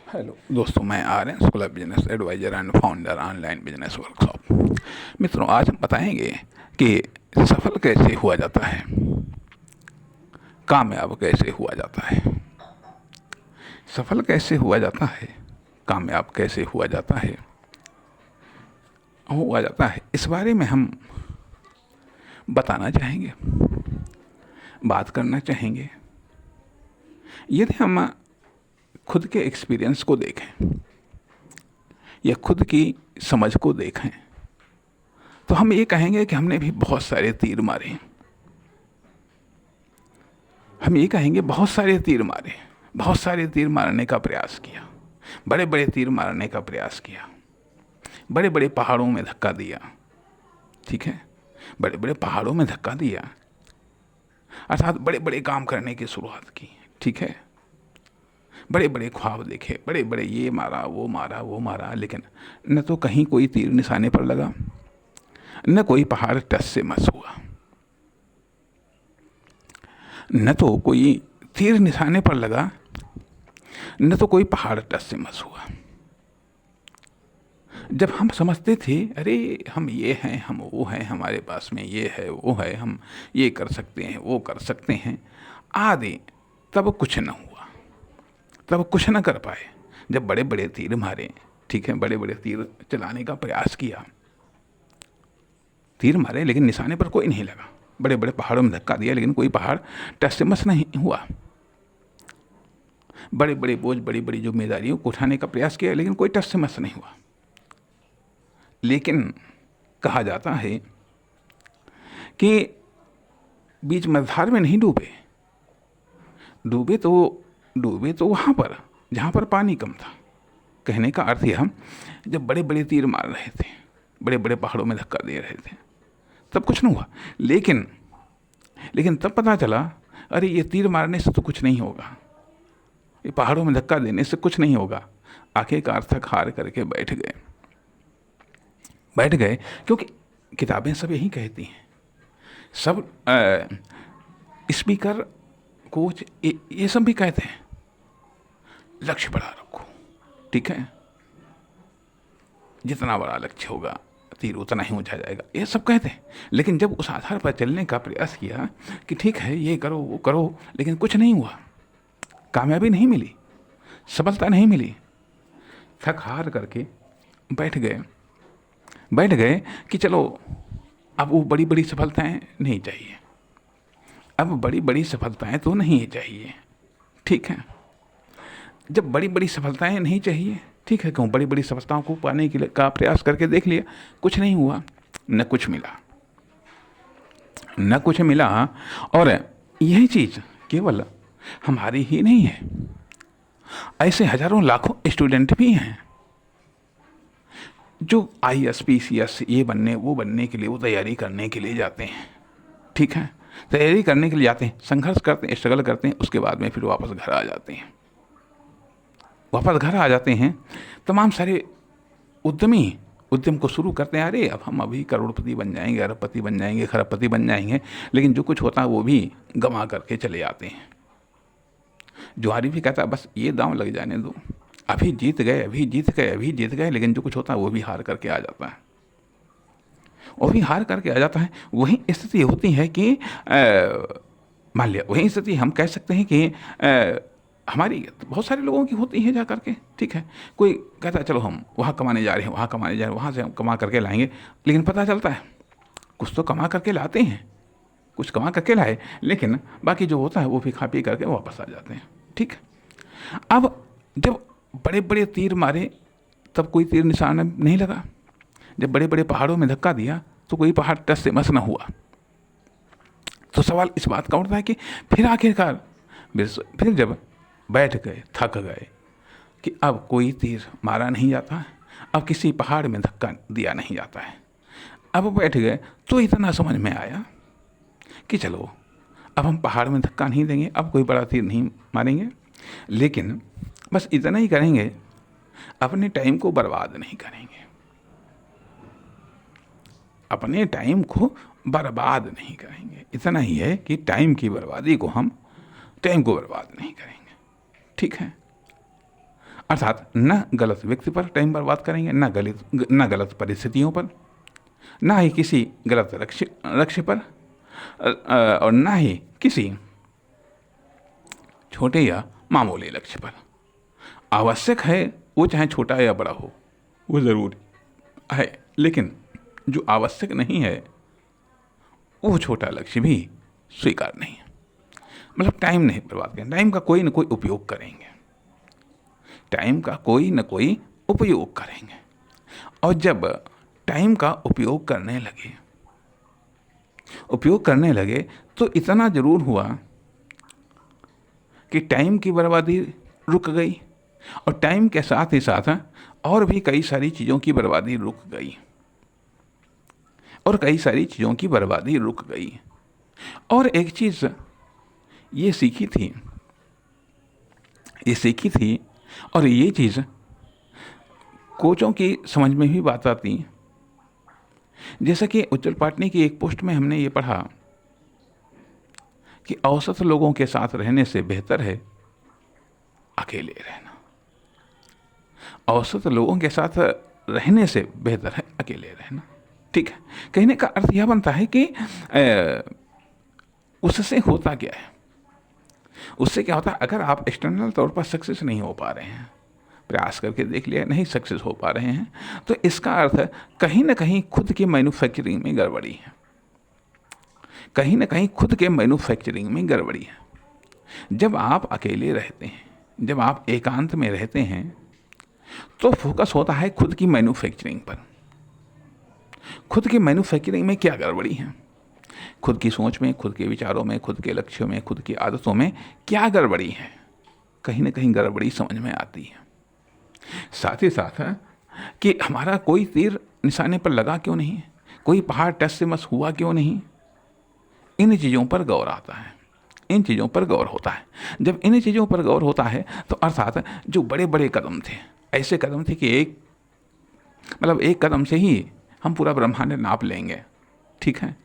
Hello दोस्तों, मैं Aryan school of business advisor and founder online business workshop. मित्रों, आज हम बताएंगे कि सफल कैसे हुआ जाता है, कामयाब कैसे हुआ जाता है। सफल कैसे हुआ जाता है, कामयाब कैसे हुआ जाता है, इस बारे में हम बताना चाहेंगे, बात करना चाहेंगे। यदि हम खुद के एक्सपीरियंस को देखें या खुद की समझ को देखें तो हम ये कहेंगे कि हमने भी बहुत सारे तीर मारे। हम ये कहेंगे बहुत सारे तीर मारे, बहुत सारे तीर मारने का प्रयास किया, बड़े बड़े तीर मारने का प्रयास किया, बड़े बड़े पहाड़ों में धक्का दिया। ठीक है, बड़े बड़े पहाड़ों में धक्का दिया अर्थात बड़े बड़े काम करने की शुरुआत की। ठीक है, बड़े बड़े ख्वाब देखे, बड़े बड़े ये मारा वो मारा वो मारा, लेकिन न तो कहीं कोई तीर निशाने पर लगा, न कोई पहाड़ टस से मस हुआ, न तो कोई तीर निशाने पर लगा, न तो कोई पहाड़ टस से मस हुआ। जब हम समझते थे अरे हम ये हैं, हम वो हैं, हमारे पास में ये है वो है, हम ये कर सकते हैं वो कर सकते हैं आदि, तब कुछ न हुआ, तब कुछ न कर पाए। जब बड़े बड़े तीर मारे, ठीक है, बड़े बड़े तीर चलाने का प्रयास किया, तीर मारे लेकिन निशाने पर कोई नहीं लगा, बड़े बड़े पहाड़ों में धक्का दिया लेकिन कोई पहाड़ टस से मस नहीं हुआ, बड़े बड़े बोझ, बड़ी बड़ी जिम्मेदारियों को उठाने का प्रयास किया लेकिन कोई टस से मस नहीं हुआ। लेकिन कहा जाता है कि बीच मझधार में नहीं डूबे, डूबे तो वहाँ पर जहाँ पर पानी कम था। कहने का अर्थ यह, जब बड़े बड़े तीर मार रहे थे, बड़े बड़े पहाड़ों में धक्का दे रहे थे, तब कुछ नहीं हुआ। लेकिन तब पता चला अरे ये तीर मारने से तो कुछ नहीं होगा, ये पहाड़ों में धक्का देने से कुछ नहीं होगा। आखिरकार थक हार करके बैठ गए, क्योंकि किताबें सब यही कहती हैं, सब स्पीकर कोच ये सब भी कहते हैं लक्ष्य बड़ा रखो। ठीक है, जितना बड़ा लक्ष्य होगा तीर उतना ही ऊंचा जाएगा, ये सब कहते हैं। लेकिन जब उस आधार पर चलने का प्रयास किया कि ठीक है ये करो वो करो, लेकिन कुछ नहीं हुआ, कामयाबी नहीं मिली, सफलता नहीं मिली, थक हार करके बैठ गए कि चलो अब वो बड़ी बड़ी सफलताएं नहीं चाहिए, अब बड़ी बड़ी सफलताएं तो नहीं चाहिए। ठीक है, जब बड़ी बड़ी सफलताएं नहीं चाहिए, ठीक है, क्यों, बड़ी बड़ी सफलताओं को पाने के लिए का प्रयास करके देख लिया, कुछ नहीं हुआ, न कुछ मिला। और यही चीज़ केवल हमारी ही नहीं है, ऐसे हजारों लाखों स्टूडेंट भी हैं जो IAS PCS ये बनने वो बनने के लिए, वो तैयारी करने के लिए जाते हैं। ठीक है, तैयारी करने के लिए जाते हैं, संघर्ष करते हैं, स्ट्रगल करते हैं, उसके बाद में फिर वापस घर आ जाते हैं। तमाम सारे उद्यम को शुरू करते हैं, अरे अब हम अभी करोड़पति बन जाएंगे, अरबपति बन जाएंगे, खरबपति बन जाएंगे, लेकिन जो कुछ होता है वो भी गंवा करके चले जाते हैं। जुआरी भी कहता है बस ये दांव लग जाने दो, अभी जीत गए, लेकिन जो कुछ होता है वो भी हार करके आ जाता है। वही स्थिति होती है कि मान लिया, वही स्थिति हम कह सकते हैं कि हमारी बहुत सारे लोगों की होती है जा करके। ठीक है, कोई कहता है चलो हम वहाँ कमाने जा रहे हैं, वहाँ से हम कमा करके लाएंगे, लेकिन पता चलता है कुछ तो कमा करके लाते हैं, कुछ कमा करके लाए, लेकिन बाकी जो होता है वो भी खा पी करके वापस आ जाते हैं। ठीक, अब जब बड़े बड़े तीर मारे तब कोई तीर निशाना नहीं लगा, जब बड़े बड़े पहाड़ों में धक्का दिया तो कोई पहाड़ टस से मस न हुआ। तो सवाल इस बात का उठता है कि फिर आखिरकार फिर जब बैठ गए, थक गए कि अब कोई तीर मारा नहीं जाता, अब किसी पहाड़ में धक्का दिया नहीं जाता है, अब बैठ गए तो इतना समझ में आया कि चलो अब हम पहाड़ में धक्का नहीं देंगे, अब कोई बड़ा तीर नहीं मारेंगे, लेकिन बस इतना ही करेंगे, अपने टाइम को बर्बाद नहीं करेंगे, अपने टाइम को बर्बाद नहीं करेंगे। इतना ही है कि टाइम की बर्बादी को हम टाइम को बर्बाद नहीं करेंगे। ठीक है, अर्थात न गलत व्यक्ति पर टाइम बर्बाद करेंगे, न गलत परिस्थितियों पर, ना ही किसी गलत लक्ष्य पर, और ना ही किसी छोटे या मामूली लक्ष्य पर। आवश्यक है वो चाहे छोटा या बड़ा हो, वो ज़रूरी है, लेकिन जो आवश्यक नहीं है वो छोटा लक्ष्य भी स्वीकार नहीं है। मतलब टाइम नहीं बर्बाद करें, टाइम का कोई न कोई उपयोग करेंगे, टाइम का कोई न कोई उपयोग करेंगे। और जब टाइम का उपयोग करने लगे तो इतना ज़रूर हुआ कि टाइम की बर्बादी रुक गई, और टाइम के साथ ही साथ और भी कई सारी चीज़ों की बर्बादी रुक गई, और कई सारी चीज़ों की बर्बादी रुक गई। और एक चीज़ ये सीखी थी, और ये चीज़ कोचों की समझ में भी बात आती। जैसा कि उज्जवल पाटनी की एक पोस्ट में हमने ये पढ़ा कि औसत लोगों के साथ रहने से बेहतर है अकेले रहना। औसत लोगों के साथ रहने से बेहतर है अकेले रहना। ठीक है, कहने का अर्थ यह बनता है कि उससे होता क्या है, उससे क्या होता है, अगर आप एक्सटर्नल तौर पर सक्सेस नहीं हो पा रहे हैं, प्रयास करके देख लिया नहीं सक्सेस हो पा रहे हैं, तो इसका अर्थ कहीं ना कहीं खुद की मैन्युफैक्चरिंग में गड़बड़ी है, कहीं ना कहीं खुद के मैन्युफैक्चरिंग में गड़बड़ी है। जब आप अकेले रहते हैं, जब आप एकांत में रहते हैं, तो फोकस होता है खुद की मैन्युफैक्चरिंग पर। खुद की मैन्युफैक्चरिंग में क्या गड़बड़ी है, खुद की सोच में, खुद के विचारों में, खुद के लक्ष्यों में, खुद की आदतों में क्या गड़बड़ी है, कहीं ना कहीं गड़बड़ी समझ में आती है। साथ ही साथ कि हमारा कोई तीर निशाने पर लगा क्यों नहीं, कोई पहाड़ टस से मस हुआ क्यों नहीं, इन चीज़ों पर गौर आता है, इन चीज़ों पर गौर होता है। जब इन चीज़ों पर गौर होता है तो अर्थात जो बड़े बड़े कदम थे, ऐसे कदम थे कि एक कदम से ही हम पूरा ब्रह्मांड नाप लेंगे। ठीक है,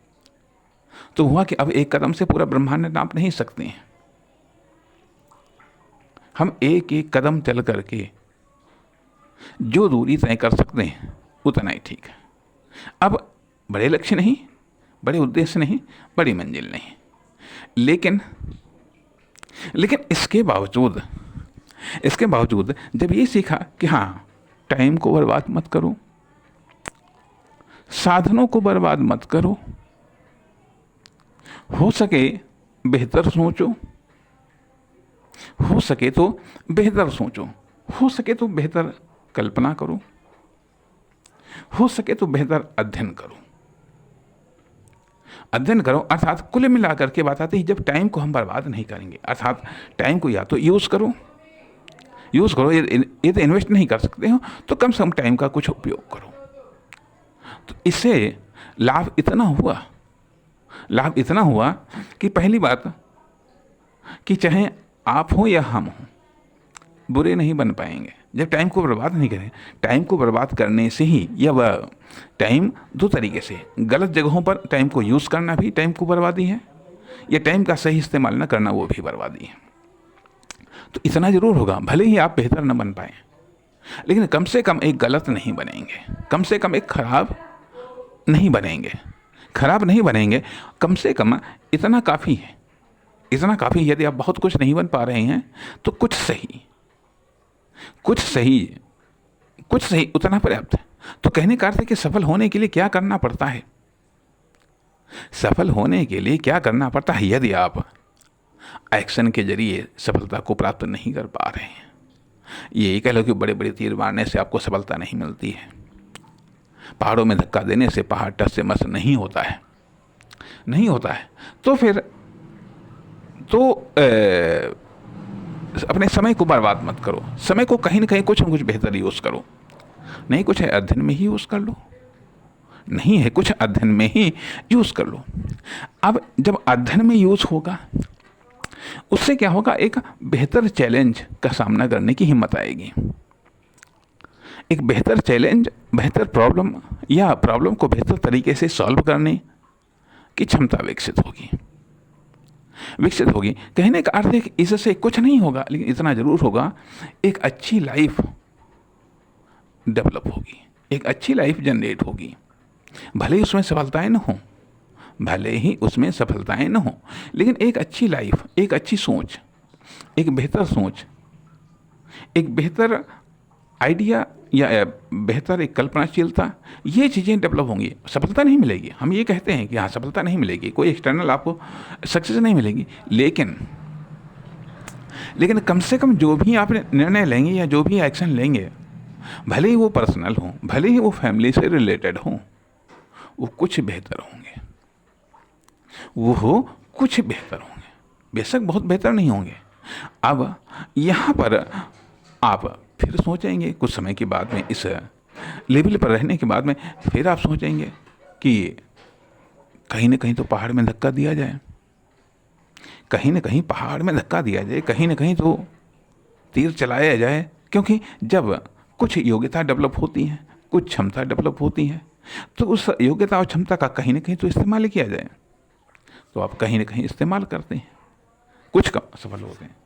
तो हुआ कि अब एक कदम से पूरा ब्रह्मांड नाप नहीं सकते हैं, हम एक एक कदम चल करके जो दूरी तय कर सकते हैं उतना ही ठीक है। अब बड़े लक्ष्य नहीं, बड़े उद्देश्य नहीं, बड़ी मंजिल नहीं, लेकिन इसके बावजूद जब ये सीखा कि हाँ, टाइम को बर्बाद मत करो, साधनों को बर्बाद मत करो, हो सके बेहतर सोचो, हो सके तो बेहतर सोचो, हो सके तो बेहतर कल्पना करो, हो सके तो बेहतर अध्ययन करो। अर्थात कुल मिलाकर के बात आती है, जब टाइम को हम बर्बाद नहीं करेंगे, अर्थात टाइम को या तो यूज़ करो, ये तो इन्वेस्ट नहीं कर सकते हो तो कम से कम टाइम का कुछ उपयोग करो। तो इससे लाभ इतना हुआ कि पहली बात कि चाहे आप हो या हम हो, बुरे नहीं बन पाएंगे जब टाइम को बर्बाद नहीं करें। टाइम को बर्बाद करने से ही, या वह टाइम दो तरीके से, गलत जगहों पर टाइम को यूज़ करना भी टाइम को बर्बादी है, या टाइम का सही इस्तेमाल न करना वो भी बर्बादी है। तो इतना ज़रूर होगा, भले ही आप बेहतर न बन पाए, लेकिन कम से कम एक गलत नहीं बनेंगे, कम से कम एक खराब नहीं बनेंगे, कम से कम इतना काफ़ी है। यदि आप बहुत कुछ नहीं बन पा रहे हैं तो कुछ सही उतना पर्याप्त है। तो कहने का अर्थ है कि सफल होने के लिए क्या करना पड़ता है, यदि आप एक्शन के जरिए सफलता को प्राप्त नहीं कर पा रहे हैं। ये कह लो कि बड़े बड़े तीर मारने से आपको सफलता नहीं मिलती है, पहाड़ों में धक्का देने से पहाड़ टस से मस नहीं होता है। तो फिर अपने समय को बर्बाद मत करो, समय को कहीं ना कहीं कुछ न कुछ बेहतर यूज़ करो। नहीं कुछ है अध्ययन में ही यूज़ कर लो, नहीं है कुछ अध्ययन में ही यूज़ कर लो। अब जब अध्ययन में यूज़ होगा, उससे क्या होगा, एक बेहतर चैलेंज का सामना करने की हिम्मत आएगी, एक बेहतर चैलेंज, बेहतर प्रॉब्लम या प्रॉब्लम को बेहतर तरीके से सॉल्व करने की क्षमता विकसित होगी। विकसित होगी। कहने का अर्थ है कि इससे कुछ नहीं होगा, लेकिन इतना जरूर होगा, एक अच्छी लाइफ डेवलप होगी, एक अच्छी लाइफ जनरेट होगी। भले ही उसमें सफलताएं न हों, भले ही उसमें सफलताएं न हों, लेकिन एक अच्छी लाइफ, एक अच्छी सोच, एक बेहतर सोच, एक बेहतर आइडिया या बेहतर एक कल्पनाशीलता, ये चीज़ें डेवलप होंगी। सफलता नहीं मिलेगी, हम ये कहते हैं कि हाँ सफलता नहीं मिलेगी, कोई एक्सटर्नल आपको सक्सेस नहीं मिलेगी, लेकिन कम से कम जो भी आप निर्णय लेंगे या जो भी एक्शन लेंगे, भले ही वो पर्सनल हो, भले ही वो फैमिली से रिलेटेड हो, वो कुछ बेहतर होंगे, वो कुछ बेहतर होंगे, बेशक बहुत बेहतर नहीं होंगे। अब यहाँ पर आप फिर सोचेंगे कुछ समय के बाद में, इस लेवल पर रहने के बाद में फिर आप सोचेंगे कि कहीं ना कहीं तो पहाड़ में धक्का दिया जाए, कहीं ना कहीं पहाड़ में धक्का दिया जाए, कहीं ना कहीं तो तीर चलाया जाए। क्योंकि जब कुछ योग्यता डेवलप होती है, कुछ क्षमता डेवलप होती है, तो उस योग्यता और क्षमता का कहीं ना कहीं तो इस्तेमाल किया जाए। तो आप कहीं ना कहीं इस्तेमाल करते हैं, कुछ कम सफल होते हैं।